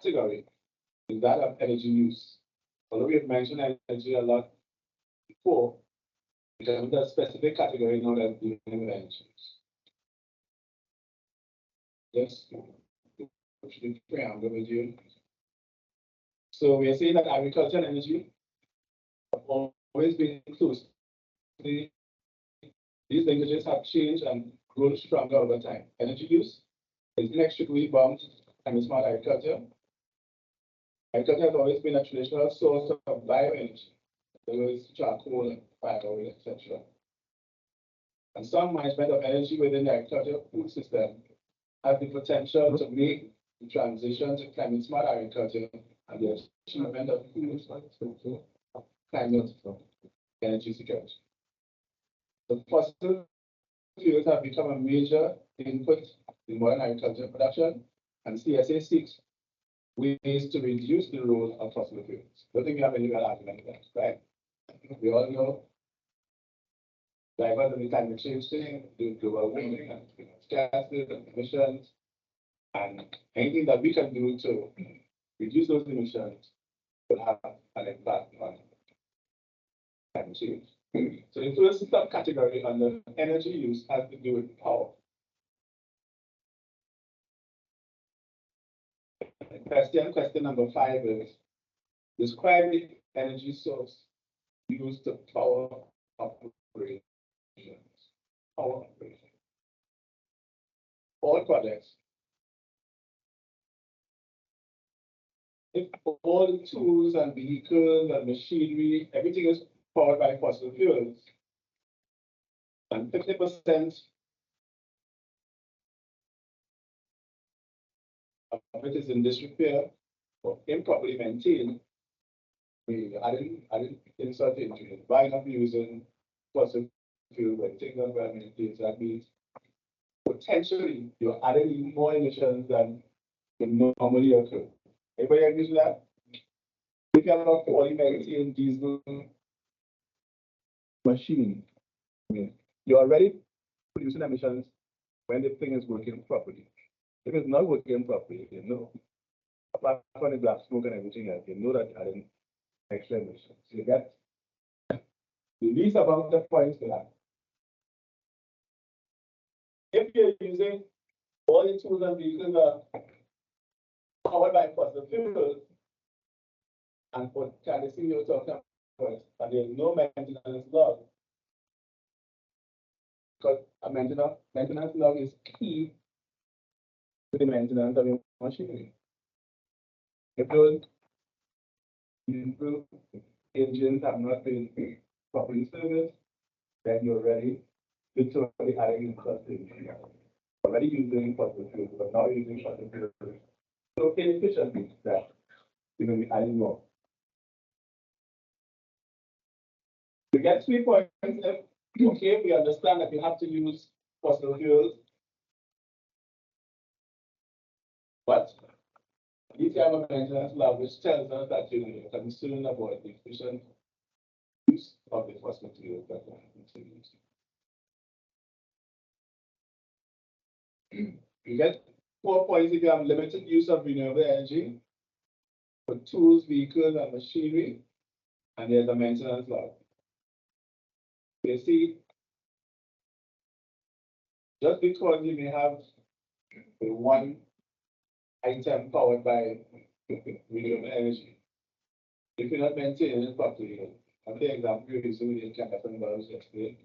category is that of energy use. Although we have mentioned energy a lot before, it is a specific category known as renewable energy use. Yes, which the preamble with you. So we are saying that agriculture and energy have always been close. These linkages have changed and grown stronger over time. Energy use is inextricably bound and smart agriculture. Agriculture has always been a traditional source of bioenergy. There was charcoal, firewood, etc. And some management of energy within the agricultural food system has the potential to make the transition to climate smart agriculture and the achievement of food climate energy security. The fossil fuels have become a major input in modern agriculture production, and CSA seeks ways to reduce the role of fossil fuels. I don't think we have any real argument against that, right? We all know drivers of the climate change thing, the global warming and gases and emissions, and anything that we can do to reduce those emissions will have an impact on climate change. So the first subcategory under energy use has to do with power. Question number 5 is, describe the energy source used to power operations. Power operations. All projects. If all the tools and vehicles and machinery, everything is powered by fossil fuels, and 50% of it is in disrepair or improperly maintained, I didn't insert into it. By not using fossil fuel when things are well maintained, that means potentially you're adding more emissions than would normally occur. Everybody agrees with that? If you have a poorly maintained diesel machine, you're already producing emissions when the thing is working properly. If it's not working properly, you know, apart from the black smoke and everything else, you know that you're adding extra emissions. So you get the least amount of points for that. If you're using all the tools and vehicles are powered by fossil fuels, and for canvassing you're talking about, and there's no maintenance log, because a maintenance log is key to the maintenance of your machinery. If those diesel engines have not been properly serviced, then you're ready to totally adding cost. Already using fossil fuels, but now using fossil fuels so inefficiently that you're going to be adding more. To get 3 points, okay, we understand that you have to use fossil fuels, but if you have a maintenance law which tells us that you're concerned about the efficient use of the fossil fuels that you have to use. You get 4 points if you have limited use of renewable energy for tools, vehicles, and machinery, and there's a maintenance law. You see, just because you may have one item powered by renewable energy, if you're not maintaining it properly, and the example you're using in climate conversion yesterday,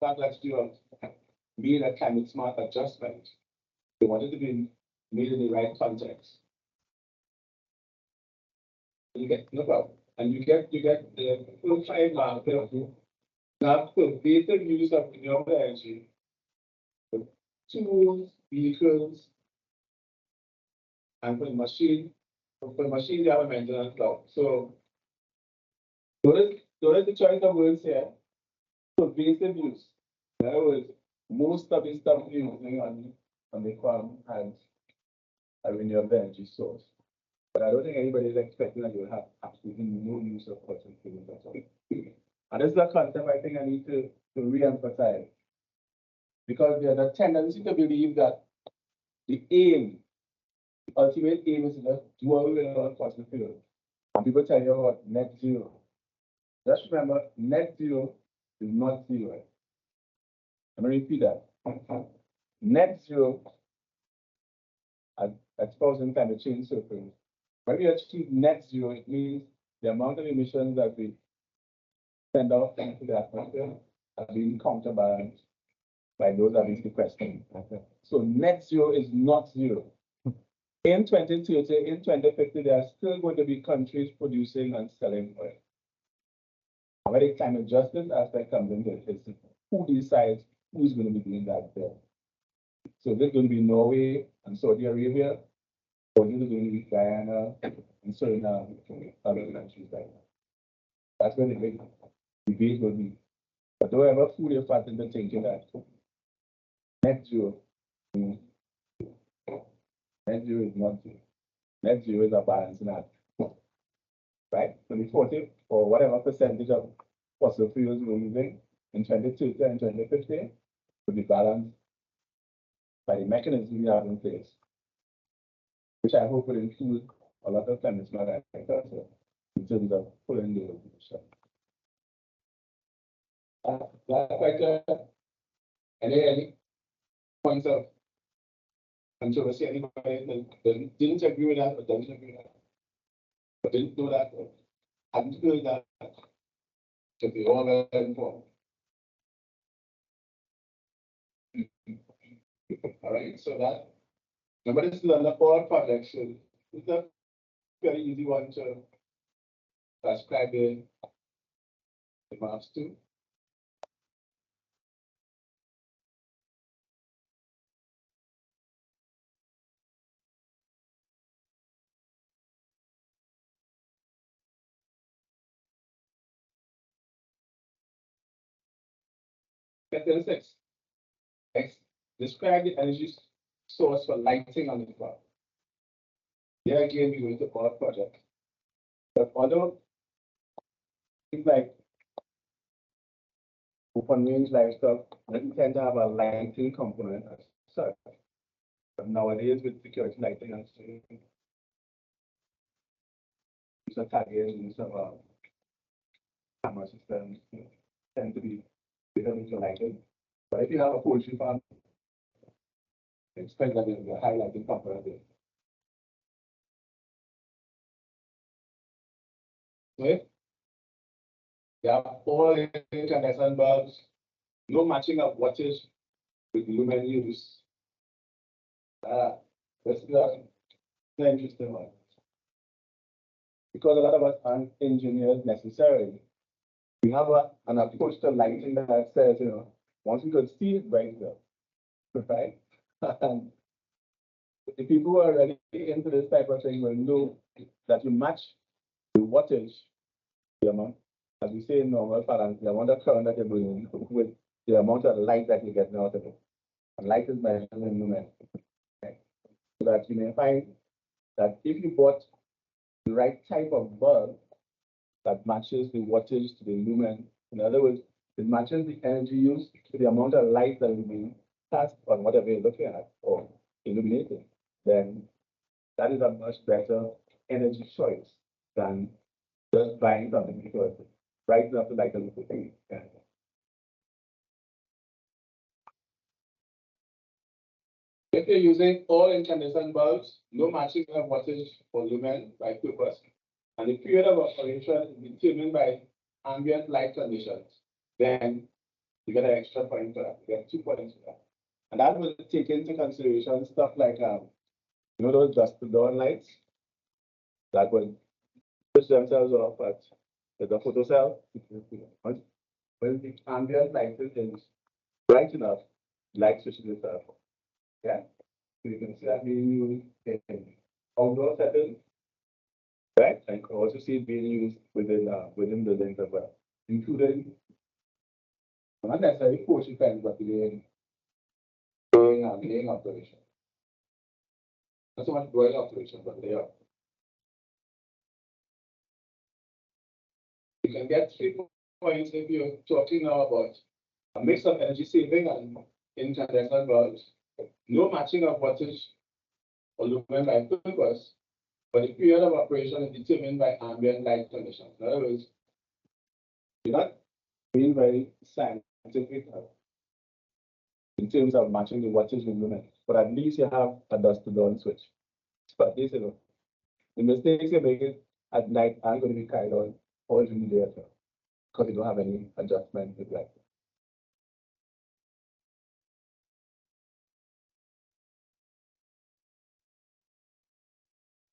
that lets you made a climate smart adjustment. They wanted to be made in the right context. You get no problem. And you get the full 5 mark. Now pervasive use of renewable energy for tools, vehicles, and for the machine. For machines, you have a maintenance law. So notice the choice of words here. Pervasive use. In other words, most of the stuff you're using on the farm has a renewable energy source. But I don't think anybody is expecting that you'll have absolutely no use of fossil fuels at all. And this is a concept I think I need to re-emphasize. Because there's a tendency to believe that the aim ultimate aim is to do away with all fossil fuels. And people tell you about net zero. Just remember, net zero is not zero. Let me repeat that. Net zero at exposing climate change circles. When we achieve net zero, it means the amount of emissions that we send out into the atmosphere are being counterbalanced by those that is sequestered. So net zero is not zero. In 2030, in 2050, there are still going to be countries producing and selling oil. When the climate justice aspect comes into it, it's who decides who's going to be doing that there. So there's going to be Norway and Saudi Arabia, or there's going to be Guyana and Suriname, other countries like that. That's where the big debate will be. But don't ever fool your fat into thinking that net zero, net zero is not zero. Net zero is a balancing act, right? 2040 or whatever percentage of fossil fuels we're using in 2030 and 2050 will be balanced by the mechanism we have in place, which I hope will include a lot of climate smart actors in terms of pulling the solution. That factor, any points of controversy, anybody that didn't agree with that or doesn't agree with that, or didn't do that, or hadn't do that, to be all very informed. All right, so that, remember this is under all projects, so it's a very easy one to describe the maps to. Question 6. Describe the energy source for lighting on the cloud. Here again, we go into power project. But although things like open range livestock doesn't tend to have a lighting component as such. But nowadays with security lighting and use of tagging, use of camera systems tend to be becoming for lighting. But if you have a poultry farm, expect that there'll be a high lighting component there. So if you have all incandescent bulbs, no matching of wattage with lumen use. This is an interesting one. Because a lot of us aren't engineers necessarily. We have an approach to lighting that says, once we could see it bright enough, right? And the people who are already into this type of thing will know that you match the wattage, the amount, as we say in normal parlance, the amount of current that you're bringing with the amount of light that you're getting out of it. And light is measured in lumen. Okay? So that you may find that if you bought the right type of bulb that matches the wattage to the lumen, in other words, it matches the energy use to the amount of light that will be cast on whatever you're looking at or illuminating, then that is a much better energy choice than just buying something because it's bright enough to light a little thing. Yeah. If you're using all incandescent bulbs, no matching of wattage for lumen by purpose, and the period of operation is determined by ambient light conditions, then you get an extra point for that. You get 2 points for that. And that will take into consideration stuff like, those dust dawn lights that will switch themselves off at the photocell. When the ambient light is bright enough, light switches itself off. Yeah. So you can see that being used in outdoor settings, right? And you can also see it being used within buildings as well, including not necessarily poultry pens, but laying operation. Not so much broiler operation, but layer. You can get 3 points if you're talking now about a mix of energy saving and incandescent bulbs. No matching of wattage or lumen by purpose, but the period of operation is determined by ambient light conditions. In other words, you're not being very scientific in terms of matching the wattage with lumen, but at least you have a dust to dawn switch. But this, the mistakes you make at night aren't going to be carried on all during the day because you don't have any adjustment with light.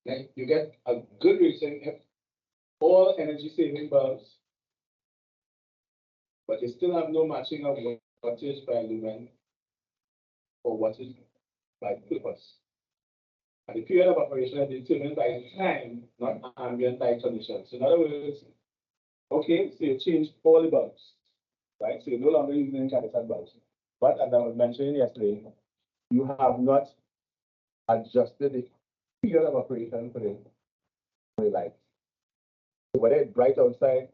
Like you get a good reason if all energy saving bulbs, but you still have no matching of wattage by lumen or wattage by purpose. And the period of operation is determined by time, not ambient light conditions. In other words, okay, so you change all the bulbs, right? So you're no longer using incandescent bulbs. But as I was mentioning yesterday, you have not adjusted the period of operation for the lights. So whether it's bright outside,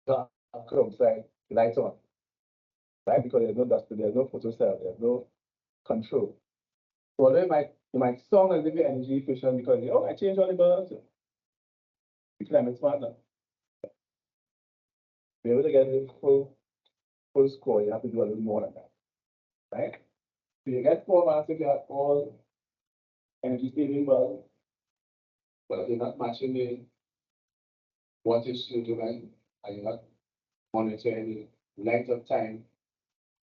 dark outside, the lights on, right? Because there's no dust, there's no photocell, there's no control. So although you might sound as if you're energy efficient because I changed all the bulbs. The climate smart now. To be able to get the full score, you have to do a little more than that, right? So you get 4 marks if you have all energy saving bulbs, but if you're not matching the wattage to the line, and you're not monitoring the length of time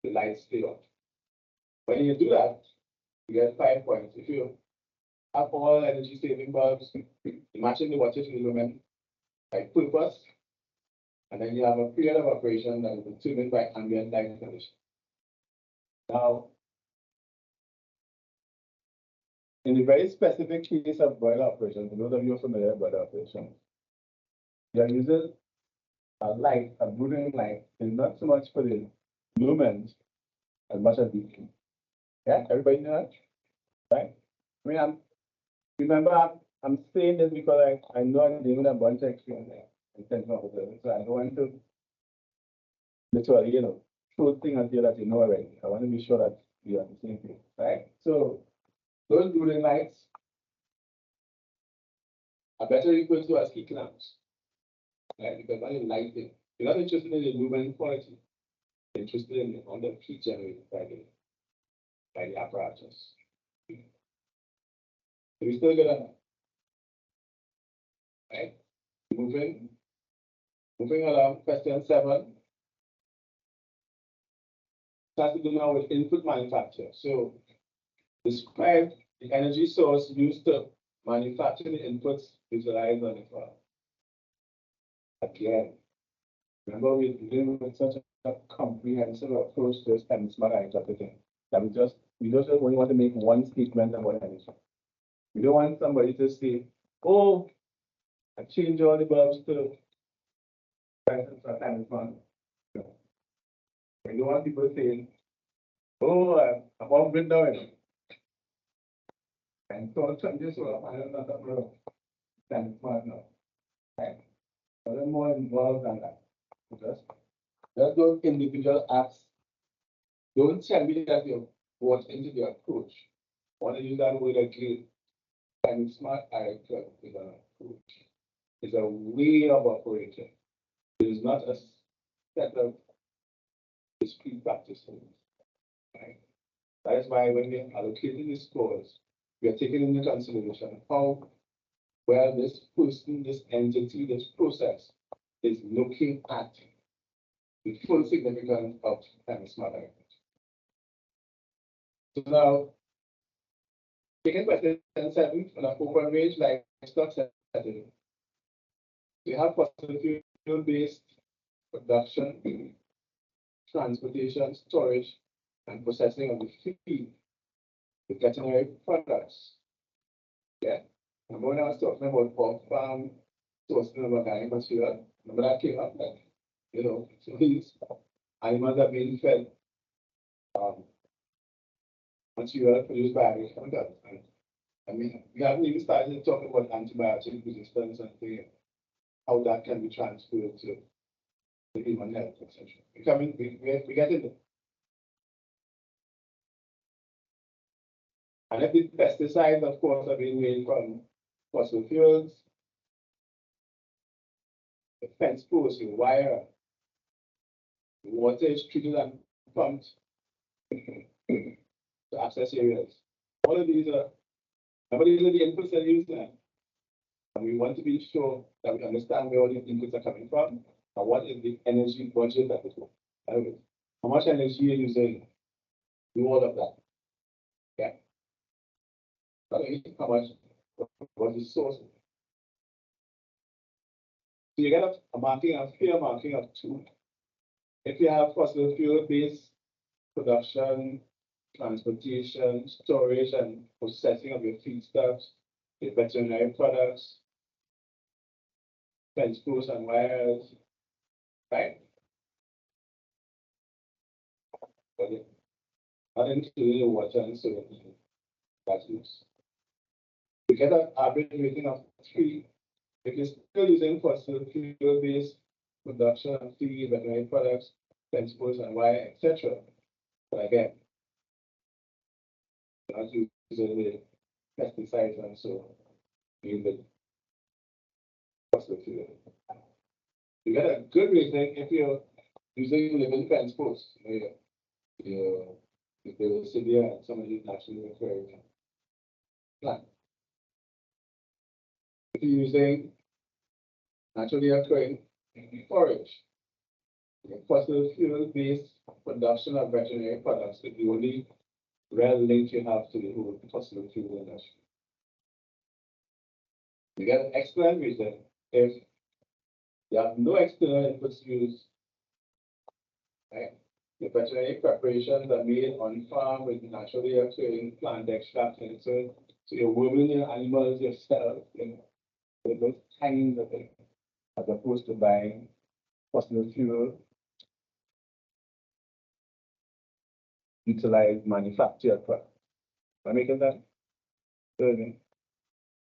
the lights stay on. When you do that, you get 5 points. If you have all energy saving bulbs, matching the wattage to the lumen by purpose, and then you have a period of operation that is determined by ambient light conditions. Now, in the very specific case of boiler operation, for those of you who are familiar with boiler operation, you are using a light, a brooding light, is not so much for the lumens as much as the heat. Yeah, everybody know that? Right? I mean, I'm saying this because I know I'm dealing with a bunch of experience so I don't want to literally, throw things until that you know already. I want to be sure that we are on the same page, right? So those brooding lights are better equal to as heat lamps, right? Because when you light it, you're not interested in the lumen quality. You're interested in the amount of heat generated by the apparatus. So we still gonna, right? Moving along, question 7. It has to do now with input manufacture. So describe the energy source used to manufacture the inputs visualized on the file. Again, remember we're dealing with such a comprehensive approach to this and smart interpreting that we just only want to make one statement about energy. We don't want somebody to say, oh, I changed all the bulbs to time smart. No. We don't want people saying, oh, I'm off grid now. And so changes well, I don't know that bro. Time smart now. Right? But I'm more involved than that. Just those individual acts. Don't tell me that you're bought into the approach. I want to use that word again. And smart director is an approach. It's a way of operating. It is not a set of discrete practices. Right? That is why when we're allocating the scores, we are taking into consideration how well this person, this entity, this process is looking at the full significance of smart director. So now, taking question 7 on a open range livestock setting, we have fossil fuel-based production, transportation, storage, and processing of the feed, the veterinary products. Yeah. And when I was talking about pork farm, sourcing of organic material, remember that came up, so these animals are being fed material produced by agriculture. I mean, we haven't even started to talk about antibiotic resistance and how that can be transferred to the human health, etc. We get in there. And if the pesticides, of course, are being made from fossil fuels, the fence posts, the wire, the water is treated and pumped to access areas. All of these are, remember, these are the inputs that use them. And we want to be sure that we understand where all these inputs are coming from and what is the energy budget that is going. How much energy you're using, do all of that. Okay? Not only how much, what is the source. So you get a marking, a fair marking of 2. If you have fossil fuel based production, transportation, storage, and processing of your feedstuffs, your veterinary products, fence posts and wires, right? But not including the water and soil that's used. You get an average rating of 3. If you're still using fossil fuel based production of feed, veterinary products, fence posts and wire, etc. But again, you're not using the pesticides and so in the fossil fuel. You get a good rating if you're using living fence posts. If there was severe and some of these naturally occurring plant. If you're using naturally occurring forage, fossil fuel based production of veterinary products is the only real link you have to the whole fossil fuel industry. You get an excellent reason if you have no external inputs used, right? The veterinary preparations are made on farm with naturally occurring plant extracts in it. So you're warming your animals yourself, with those kinds of things, as opposed to buying fossil fuel utilized manufactured products. Am I making that? Good.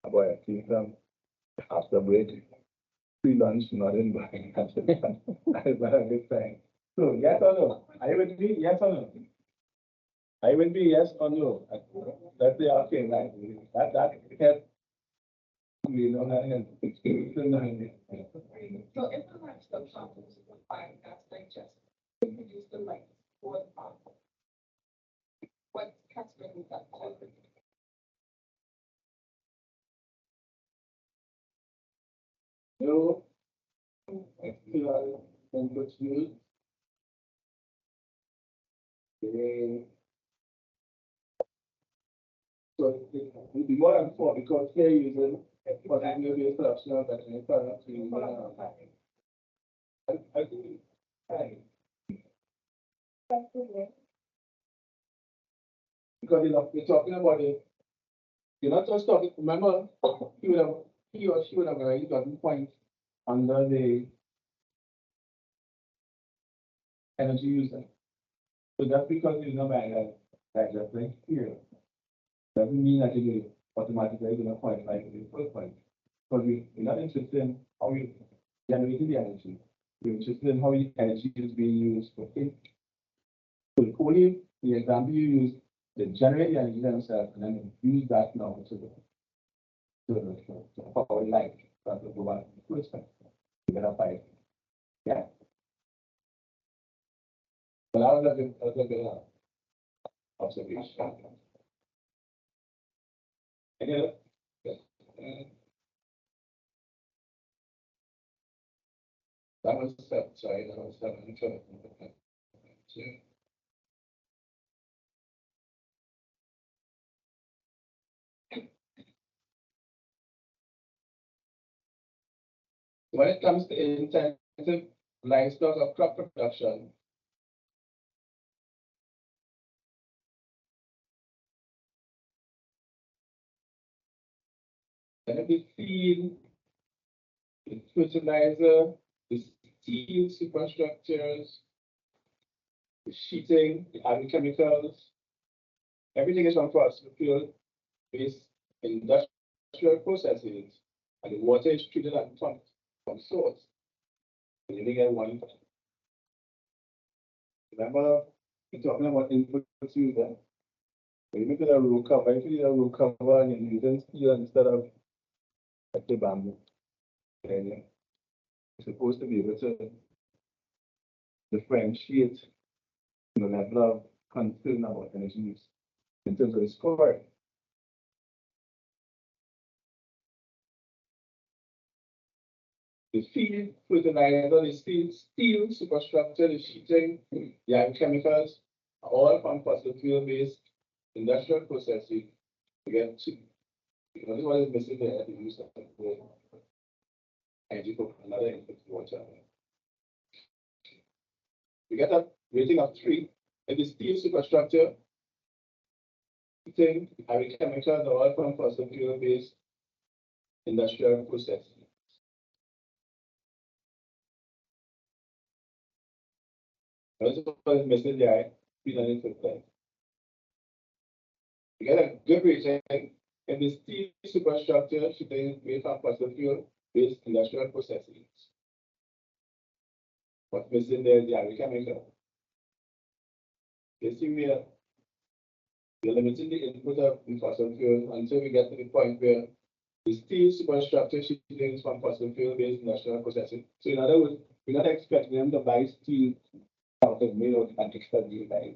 Boy, I think after break, free lunch, not in buying. That's a good thing. So, yes or no? Are you with me? Yes or no? I will be yes or no. That's the okay, right? That helps. We don't have any. So if the livestock is buying that's digest, introduce the light for the farm. What customer is that? No, input use. So it will be more than 4 because here using particularly production of veterinary products. I think because we're talking about it, you're not just talking. Remember, he or she would have already gotten points under the energy user. So just because you know that just like here doesn't mean that you automatically going to point like the first point. Because we're not interested in how we generated the energy. We're interested in how the energy is being used for it. So only the example you use, they generate the energy themselves and then use that now to power light. That's the one first thing. You get a five. Yeah. But I was a good observation. Again, that was 7, sorry, that was 7. When it comes to intensive livestock or crop production, then the feed, the fertilizer, the steel superstructures, the sheeting, the agrochemicals, everything is from fossil fuel based industrial processes, and the water is treated and pumped from source. And you only get one. Remember, we're talking about inputs used there. When you make it a row cover, if you need a row cover and you're using steel instead of like the bamboo, then you're supposed to be able to differentiate the level of concern about energy use in terms of the score. The field fertilizer, the steel superstructure, the sheeting, the agrochemicals, are all from fossil fuel based industrial processing. Again, this one is missing there, the use of the energy for another input water. We get a rating of 3, and the steel superstructure, sheeting, agrochemicals, are all from fossil fuel based industrial processing. This one is missing there, 350. We get a good rating in the steel superstructure sheeting made from fossil fuel based industrial processes. What's missing there is the agrochemical. You see, we're limiting the input of the fossil fuel until we get to the point where the steel superstructure sheeting is from fossil fuel based industrial processing. So, in other words, we're not expecting them to buy steel out of made out and externally buy.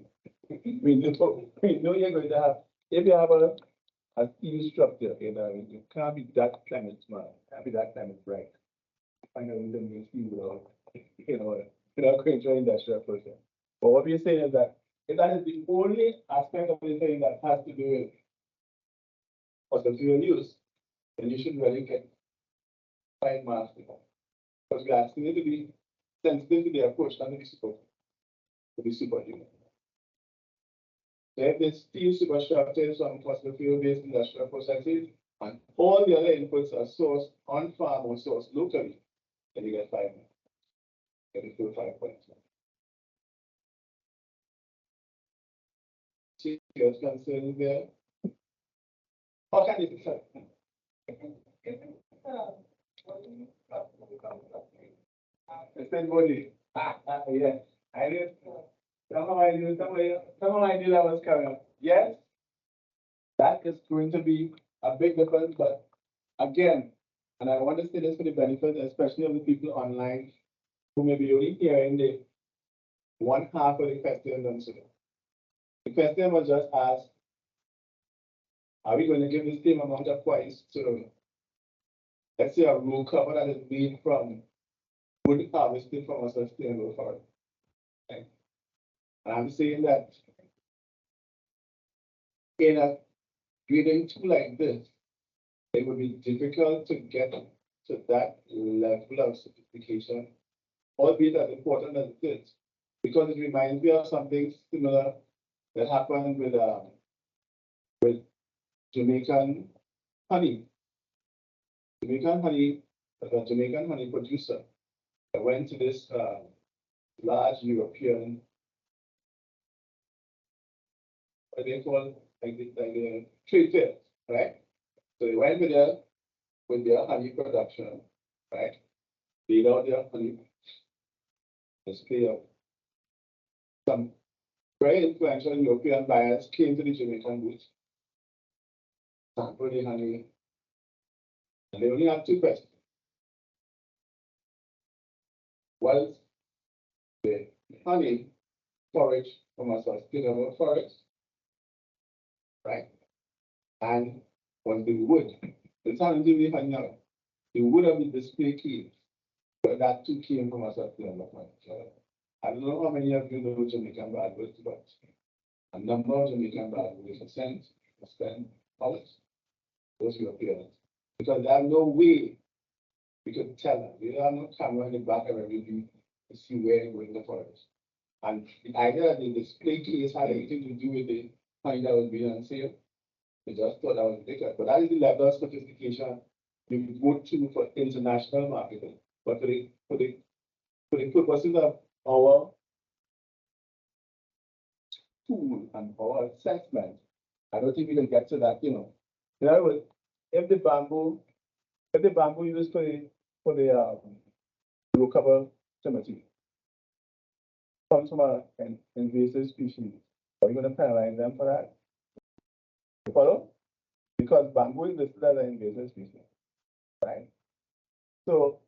We know you're going to have, if you have a steel structure, you can't be that climate smart, can't be that climate bright. I know you don't need steel without, without going to industrial process. But what we're saying is that if that is the only aspect of the thing that has to do with fossil fuel use, then you should really get fine marks because we're asking you to be sensitive to the approach, not to be superhuman. So if the steel superstructure is from fossil fuel-based industrial processes, and all the other inputs are sourced on farm or sourced locally, then you get 5 marks. Get the full 5 points. See your concerns there. How can it be? It's been body. Yeah. I knew. Somehow I knew that was coming. Yes, that is going to be a big difference, but again, and I want to say this for the benefit, especially of the people online who may be only hearing the one half of the question themselves. The question was just asked, are we going to give the same amount of points to, let's say, a row cover that is made from wood harvested from a sustainable forest? Right? And I'm saying that in a grading tool like this, it would be difficult to get to that level of sophistication, albeit as important as it is, because it reminds me of something similar that happened with Jamaican honey. Jamaican honey, a Jamaican honey producer that went to this large European, what they call like the trade fair, right? So they went with their honey production, right? Laid out their honey display of some very influential European buyers came to the Jamaican booth, sampled the honey, and they only had 2 questions. Was the honey forage from a sustainable forest, right? And was the wood, the time to the honey now, the wood of the display came, but that too came from a sustainable forest. So I don't know how many of you know Jamaican bradwoods, but a number of Jamaican bradwoods are sent, spend dollars, those Europeans, because they have no way we could tell them. They have no camera in the back of every view to see where they go in the forest. And the idea that the display case had anything to do with the honey that was being on sale, they just thought that was ridiculous. But that is the level of sophistication you go to for international marketing. But for the purposes of our tool and our assessment, I don't think we can get to that, In other words, if the bamboo used for the low cover timothy comes from an invasive species, are you going to penalize them for that? You follow? Because bamboo is listed as an invasive species, right? So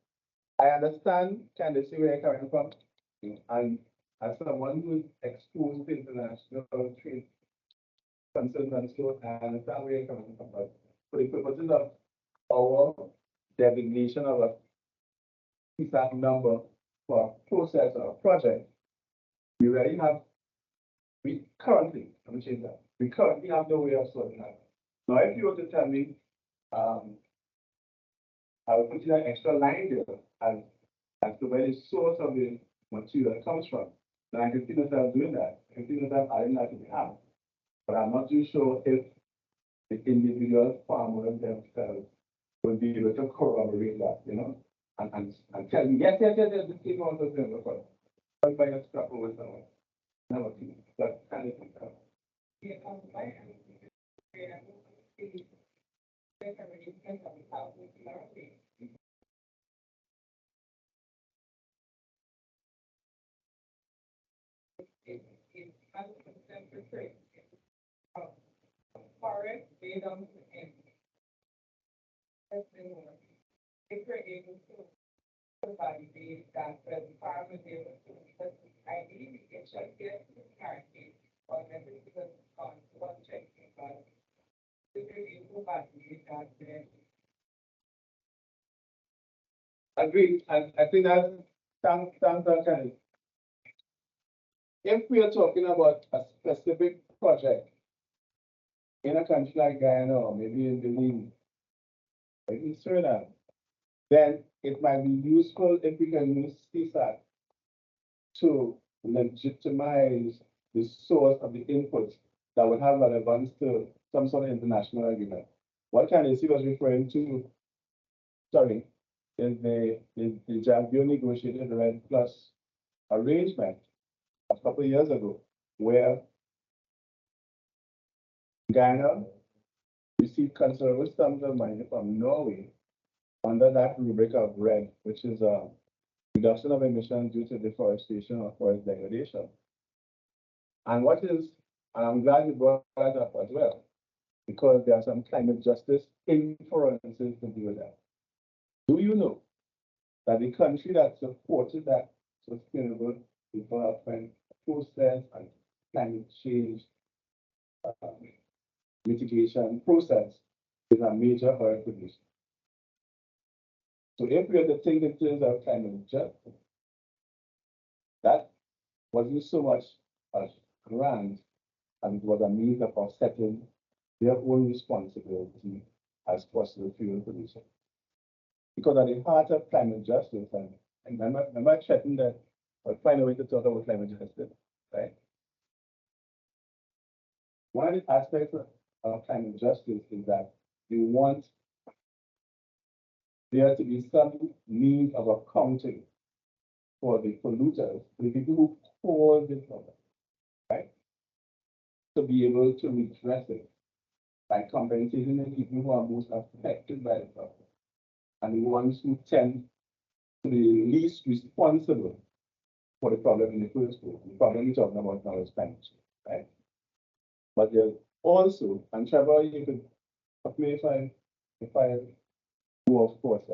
I understand kind of see where you're coming from. And as someone who's exposed to international trade concerns and so, I understand where you're coming from. But for the purposes of our designation of a PSAC number for process or project, we already have, let me change that. We currently have no way of sorting that. Now, if you were to tell me, I would put in an extra line there as to where the source of the material comes from. Then I can see myself doing that. I can see myself adding that to the app. But I'm not too sure if the individual farmers themselves will be able to corroborate that, and tell me, yes, this is also going to work. But by a scrap over someone. Never seen that kind of thing. Yeah, I am. Yeah, forest, they don't, and that's the one. If we're able to provide the that the farmers able to, because ideally it should get clarity or maybe because on one check, but if we're able to provide that, then Agreed. And I think that thanks, Kenny. If we are talking about a specific project in a country like Guyana or maybe in Benin, maybe Suriname, then it might be useful if we can use CSAT to legitimize the source of the inputs that would have relevance to some sort of international agreement. What Candice was referring to, sorry, is the Jambio negotiated Red Plus arrangement a couple of years ago, where Ghana received considerable sums of money from Norway under that rubric of RED, which is a reduction of emissions due to deforestation or forest degradation. And I'm glad you brought that up as well, because there are some climate justice inferences to do with that. Do you know that the country that supported that sustainable development process and climate change mitigation process is a major oil producer? So if we are to think in terms of climate justice, that wasn't so much a grant as it was a means of offsetting their own responsibility as fossil fuel producers. Because at the heart of climate justice, and remember I threatened that I'll find a way to talk about climate justice, right? One of the aspects of climate justice is that we want there to be some means of accounting for the polluters, the people who cause the problem, right? To be able to redress it by compensating the people who are most affected by the problem and the ones who tend to be least responsible for the problem in the first place. The problem we're talking about now is climate change, right? But there's also, and Trevor, you could help me if I go off course,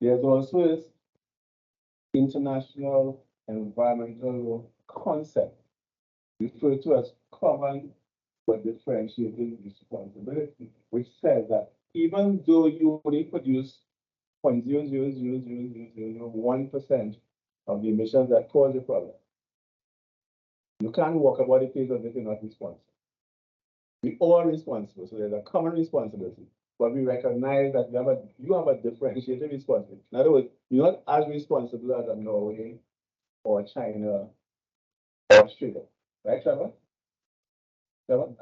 there's also this international environmental concept referred to as common but differentiated responsibility, which says that even though you only produce 0.0000001% of the emissions that cause the problem, you can't walk about the face as if you're not responsible. We all responsible, so there's a common responsibility. But we recognize that you have a differentiated responsibility. In other words, you're not as responsible as a Norway or China or Australia. Right, Trevor? Trevor?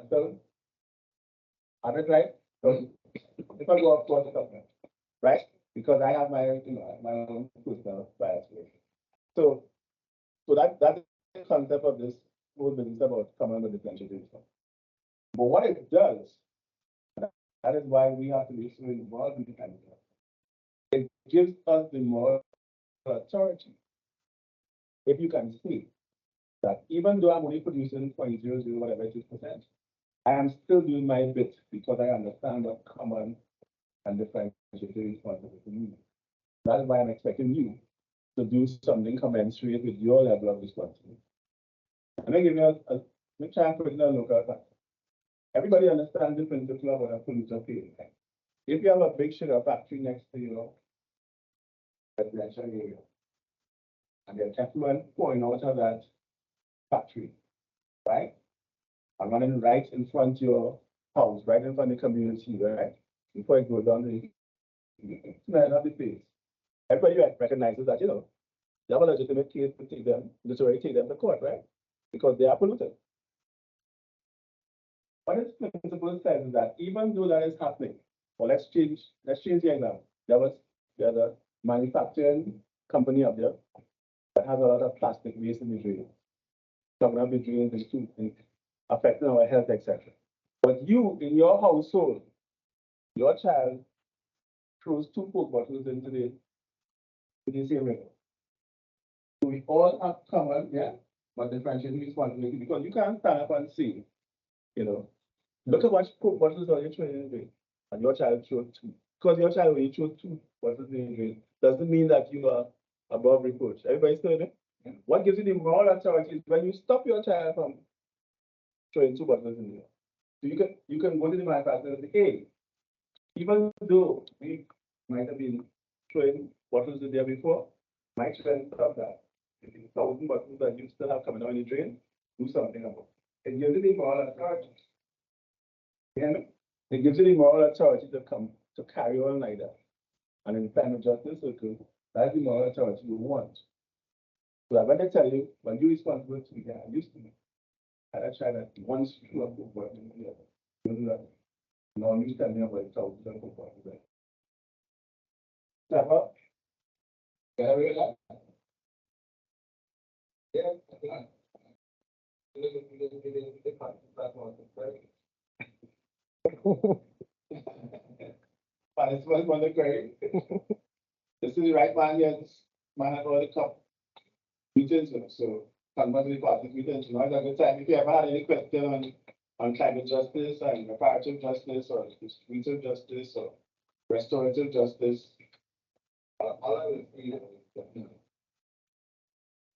Am I right? So if I go off course, right? Because I have my own personal bias. So that's the concept of this whole business about common but differentiated responsibility. But what it does, that is why we have to be so involved in the kind of work. It gives us the moral authority. If you can see that even though I'm only producing 0.00 whatever it is percent, I am still doing my bit because I understand what common and differentiated responsibility means. That's why I'm expecting you to do something commensurate with your level of responsibility. And I give you let me try and put it in a local context. Everybody understands the principle of what a polluter pays. Right? If you have a big sugar factory next to your residential area, and there's effluent pouring out of that factory, right? I'm running right in front of your house, right in front of the community, right? Before it goes down the smell of the place. Everybody recognizes that, you have a legitimate case to take them, literally take them to court, right? Because they are polluted. What this principle says is that even though that is happening, well, let's change the example. There's a manufacturing company up there that has a lot of plastic waste in the drain. Talking about the drains is too affecting our health, etc. But you, in your household, your child throws 2 Coke bottles into the same river. So we all have common, yeah, but differentiating responsibility because you can't stand up and say, look at what Coke bottles are you throwing in the drain, and your child throws 2. Because your child only throws 2 bottles in the drain doesn't mean that you are above reproach. Everybody still there? Yeah. What gives you the moral authority is when you stop your child from throwing 2 bottles in there. So you can go to the manufacturer and say, hey, even though we might have been throwing bottles in there before, my child stop that. If it's 1,000 bottles that you still have coming down the drain, do something about it. It gives you the moral authority. You hear me? It gives you the moral authority to come to carry on like that. And in the time of justice circle, that's the moral authority you want. So I'm going to tell you, when you're responsible to me, I used to be. And I try that once you have to work in the other. You do that. No, you tell me about it, so you don't go for it. Trevor? Can I read that? Yeah. But it's one the great. This is the right man here. This man had already come. Meetings, so conversely party meetings. At the time, if you ever had any question on climate justice and reparative justice or distributive justice or restorative justice, all I would see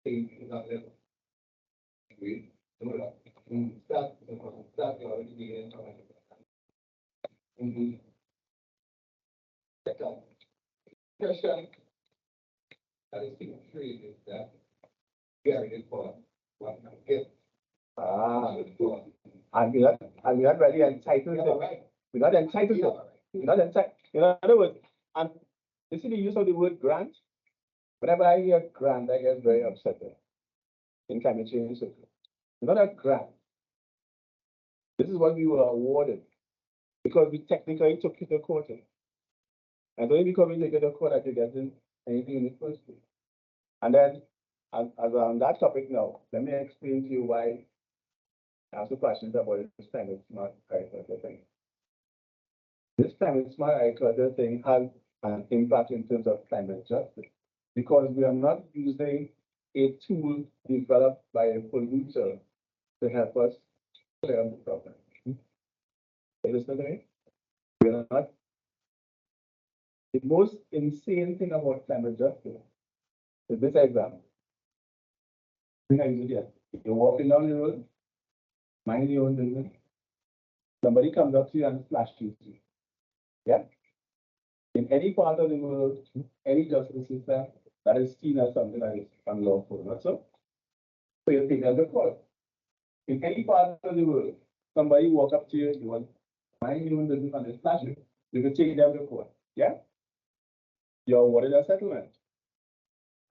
is not there. We start already beginning. Question that is being treated is that very for what I get. And we're not really entitled to it. We're not entitled to it. We're not entitled. In other words, and you see the use of the word grant. Whenever I hear grant, I get very upset in climate change. It's not a grant. This is what we were awarded because we technically took it to court. And only because we took it to court that you get anything in the first place. And then, as on that topic now, let me explain to you why I have some questions about this climate smart agriculture thing. This climate smart agriculture thing has an impact in terms of climate justice because we are not using a tool developed by a polluter to help us clear up the problem. You listen to me? We are not. The most insane thing about climate justice is this example. You're walking down the road, mind your own business. Somebody comes up to you and flashes you. Yeah? In any part of the world, any justice system, that is seen as something that is unlawful. Not so? So you take them to court. In any part of the world, somebody walk up to you, you want mind your own business and they flash you. You can take them to court. Yeah? You're awarded a settlement.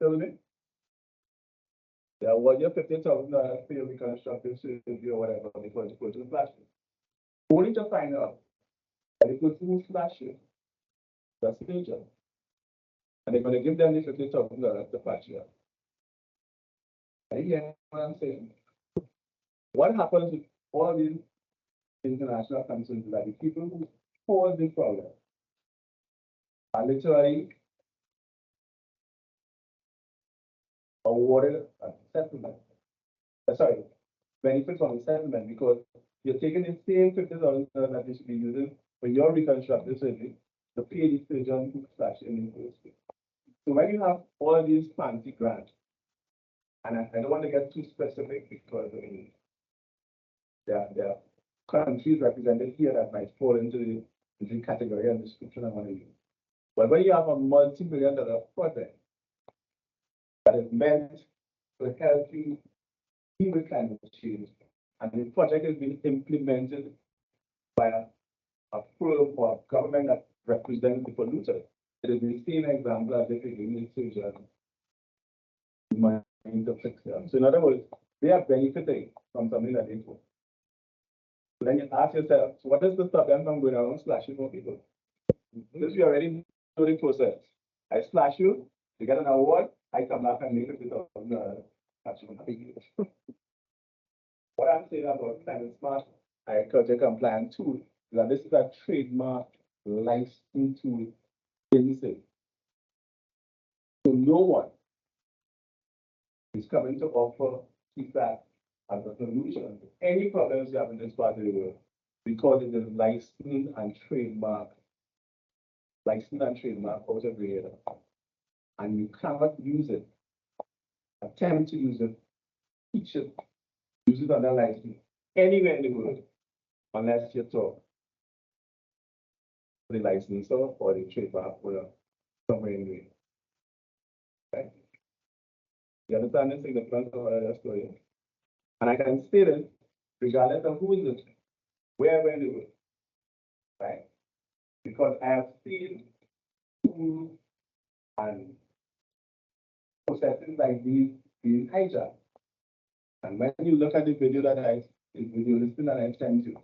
Tell me? They award you $50,000 for your reconstructive surgery or whatever because you go to the flashing. Only to find out that the person who flashed you, that's major. And they're going to give them the $50,000 to flash you up. And you get what I'm saying? What happens with all these international concerns is that the people who cause the problem are literally awarded a settlement. Sorry, benefit from the settlement because you're taking the same $50,000 that you should be using for your reconstructive surgery to pay the surgeon who slashed in the first place. So when you have all these fancy grants, and I don't want to get too specific because I mean, there are countries represented here that might fall into the category and description I want to use. But when you have a multi-million-dollar project that is meant to help you deal with climate change, and the project is being implemented by a firm or a government that represents the polluter, it is the same example as if you're giving the surgeon money to fix them. So in other words, they are benefiting from something that they do. So then you ask yourself, so what is to stop them from going around slashing more people? Since we already know the process, I slash you, you get an award, I come back and make it without what I'm saying about climate smart agriculture compliant tool is that this is a trademark licensing tool in the so no one is coming to offer feedback as a solution to any problems you have in this part of the world because it is licensed and trademark out of here. And you cannot use it, attempt to use it, teach it, use it under license anywhere in the world unless you talk to the licensor or the trademark holder somewhere in the right? You understand the significance of what I just told you? And I can state it regardless of who is it, where in the world, right? Because I have seen tools and processes like these being hijacked. And when you look at the video the video listing that I sent you,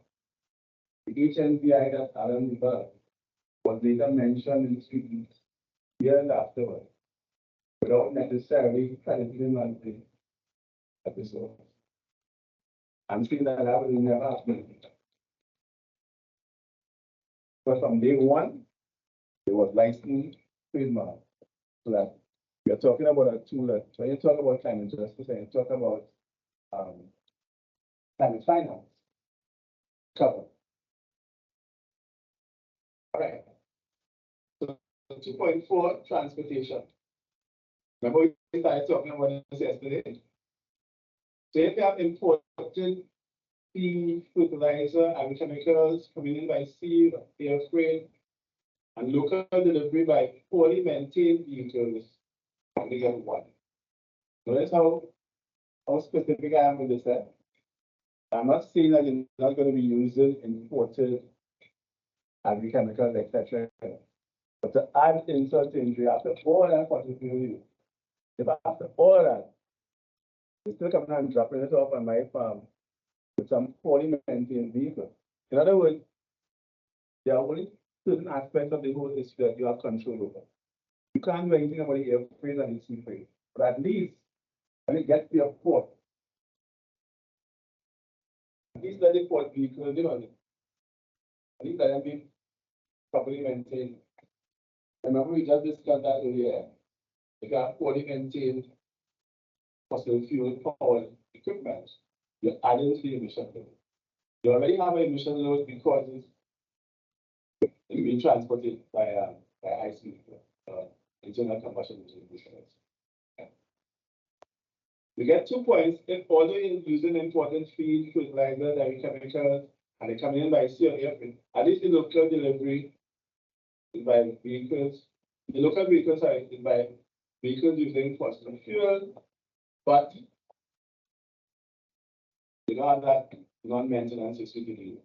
the HNPI that Alan Weber was later mentioned in the street years afterwards, without necessarily crediting on the episode. I'm saying that will never happen. But from day one, it was licensed trademark. So that we are talking about a tool that when you talk about climate justice and you talk about climate finance, cover. All right. So 2.4 transportation. Remember we started talking about this yesterday. So if you have imported feed, fertilizer, agrochemicals coming in by sea, air freight, and local delivery by poorly maintained vehicles, only get one. Notice how specific I am with this. I'm not saying that you're not going to be using imported agrochemicals, etc. But to add insult to injury, after all that, what is you? If after all that, you're still coming and dropping it off on my farm with some poorly maintained vehicle. In other words, there are only certain aspects of the whole issue that you have control over. You can't do anything about the air freight and the sea freight, but at least when it gets to your port, at least let the port vehicle, at least let them be properly maintained. Remember, we just discussed that earlier. If you have poorly maintained fossil fuel powered equipment, you're adding to the emission load. You already have an emission load because it's being transported by IC, internal combustion engine emissions. We get 2 points if although you're using important feed, fertilizers, agrochemicals, and they come in by sea or air freight, at least the local delivery is by vehicles. The local vehicles are by vehicles using fossil fuel, but you don't have that non-maintenance issue to do.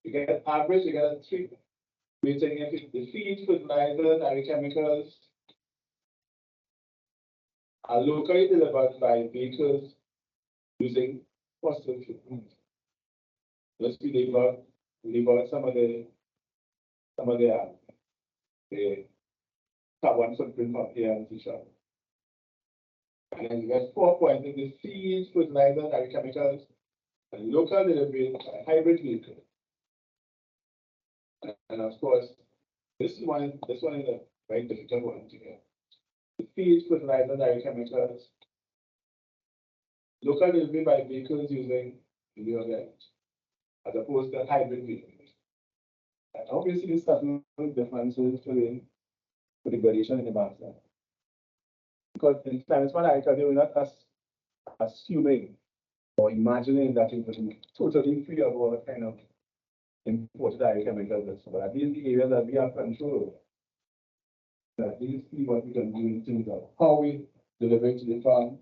You get average, you get a 3 rating if the feed, fertilizers, agrochemicals are locally delivered by vehicles using fossil fuel. Let's leave out some of the carbon footprint of the energy shop. And then you get 4 points in the feed, fertilizers, agrochemicals, and local delivery hybrid vehicles. And of course, this one is a very difficult one to get. The feed, fertilizers, agrochemicals, local delivery by vehicles using renewable energy, as opposed to hybrid vehicles. And obviously, there's certain differences for the gradation in the banks. Because in climate smart agriculture, we're not assuming or imagining that it will be totally free of all kind of imported agrochemicals. But at least the areas that we have control over, at least see what we can do in terms of how we deliver it to the farm,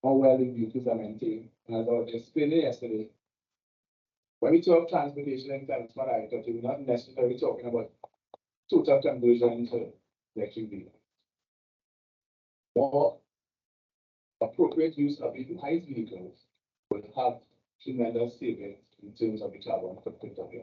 how well the vehicles are maintained. And as I was explaining yesterday, when we talk transportation and climate smart agriculture, we're not necessarily talking about total conversion to electric vehicles. More appropriate use of ICE vehicles will have tremendous savings in terms of the carbon footprint of your